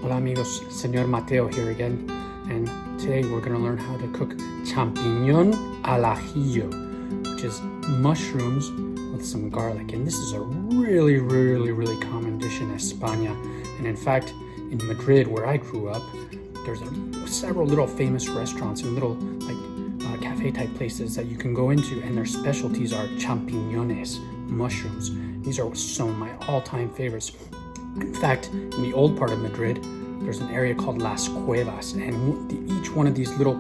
Hola amigos, Señor Mateo here again, and today we're going to learn how to cook champiñón al ajillo, which is mushrooms with some garlic. And this is a really common dish in España. And in fact, in Madrid, where I grew up, there's several little famous restaurants and little cafe type places that you can go into, and their specialties are champiñones, mushrooms. These are some of my all-time favorites. In fact, in the old part of Madrid, there's an area called Las Cuevas, and each one of these little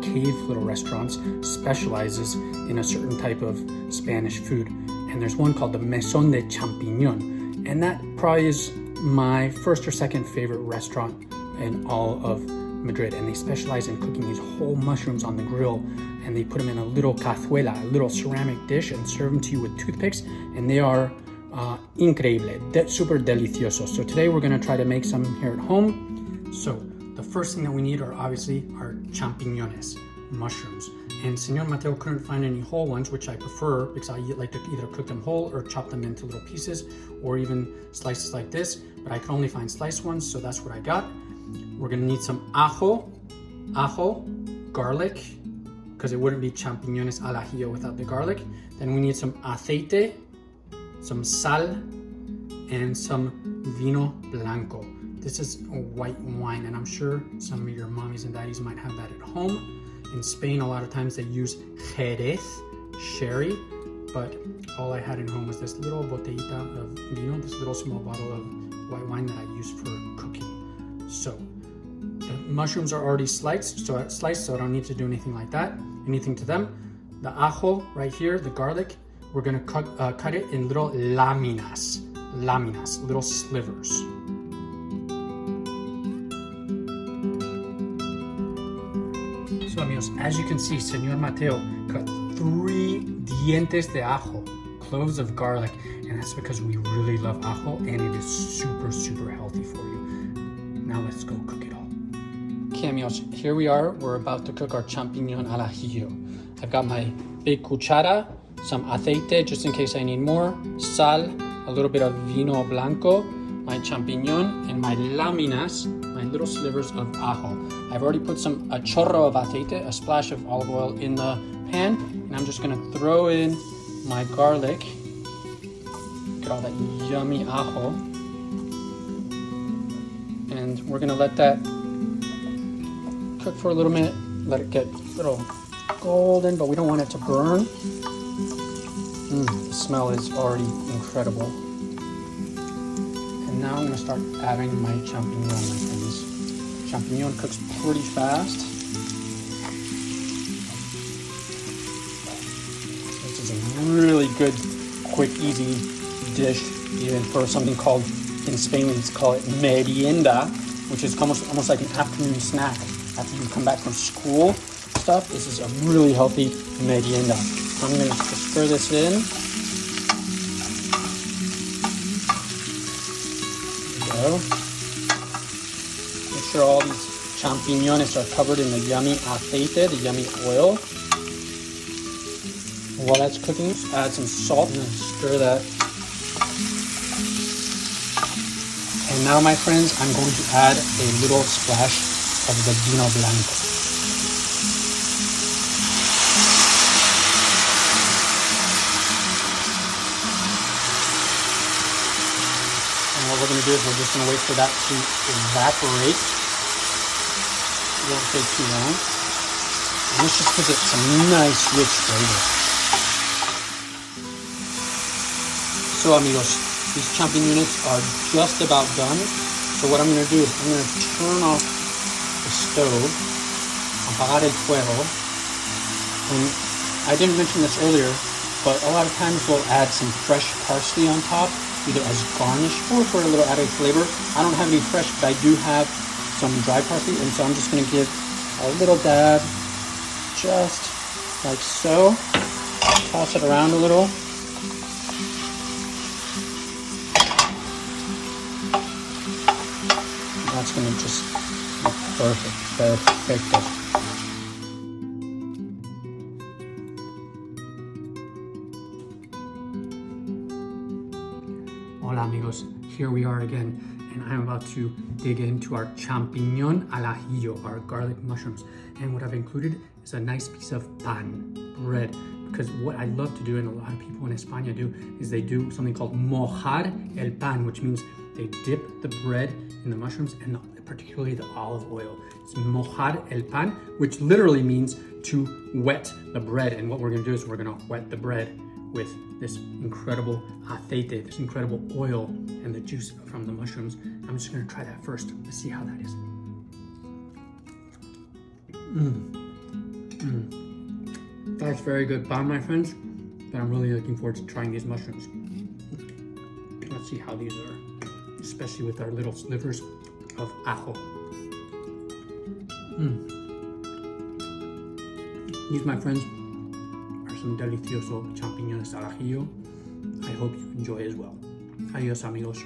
restaurants specializes in a certain type of Spanish food. And there's one called the Mesón de Champiñón, and that probably is my first or second favorite restaurant in all of Madrid. And they specialize in cooking these whole mushrooms on the grill, and they put them in a little cazuela, a little ceramic dish, and serve them to you with toothpicks, and they are increíble, super delicioso. So today we're going to try to make some here at home. So the first thing that we need are obviously our champiñones, mushrooms. And Señor Mateo couldn't find any whole ones, which I prefer because I like to either cook them whole or chop them into little pieces, or even slices like this, but I can only find sliced ones, so that's what I got. We're gonna need some ajo, garlic, because it wouldn't be champiñones al ajillo without the garlic. Then we need some aceite, some sal, and some vino blanco. This is a white wine, and I'm sure some of your mommies and daddies might have that at home. In Spain, a lot of times they use Jerez, sherry, but all I had at home was this little botellita of vino, this little small bottle of white wine that I use for cooking. So the mushrooms are already sliced, so I don't need to do anything to them. The ajo right here, the garlic, we're gonna cut it in little láminas, little slivers. So amigos, as you can see, Señor Mateo cut 3 dientes de ajo, cloves of garlic, and that's because we really love ajo, and it is super healthy for you. Now let's go cook it all. Okay amigos, here we are. We're about to cook our champiñón al ajillo. I've got my big cuchara, some aceite just in case I need more, sal, a little bit of vino blanco, my champiñón, and my láminas, my little slivers of ajo. I've already put a chorro of aceite, a splash of olive oil in the pan, and I'm just gonna throw in my garlic. Get all that yummy ajo. And we're gonna let that cook for a little minute, let it get a little golden, but we don't want it to burn. The smell is already incredible. And now I'm gonna start adding my champignon, my friends. Champignon cooks pretty fast. This is a really good, quick, easy dish, even for something called, in Spain we call it merienda, which is almost like an afternoon snack. After you come back from school stuff, this is a really healthy merienda. I'm gonna just stir this in. There we go. Make sure all these champiñones are covered in the yummy aceite, the yummy oil. While that's cooking, just add some salt and stir that. And now, my friends, I'm going to add a little splash of the vino blanco. And what we're going to do is we're just going to wait for that to evaporate. It won't take too long. And this just gives it some nice rich flavor. So amigos, these champiñones are just about done. So what I'm going to do is I'm going to turn off the stove, apagar el fuego. And I didn't mention this earlier, but a lot of times we'll add some fresh parsley on top, either as garnish or for a little added flavor. I don't have any fresh, but I do have some dry parsley, and so I'm just going to give a little dab, just like so. Toss it around a little. That's going to just be perfecto. Hola amigos, here we are again. and I'm about to dig into our champiñón al ajillo, our garlic mushrooms. And what I've included is a nice piece of pan, bread, because what I love to do, and a lot of people in España do, is they do something called mojar el pan, which means they dip the bread in the mushrooms and particularly the olive oil. It's mojar el pan, which literally means to wet the bread. And what we're gonna do is we're gonna wet the bread with this incredible aceite, this incredible oil and the juice from the mushrooms. I'm just gonna try that first. Let's see how that is. That's very good pan, my friends, but I'm really looking forward to trying these mushrooms. Let's see how these are, especially with our little slivers of ajo. These, my friends, are some delicioso champiñones al ajillo. I hope you enjoy as well. Adios, amigos.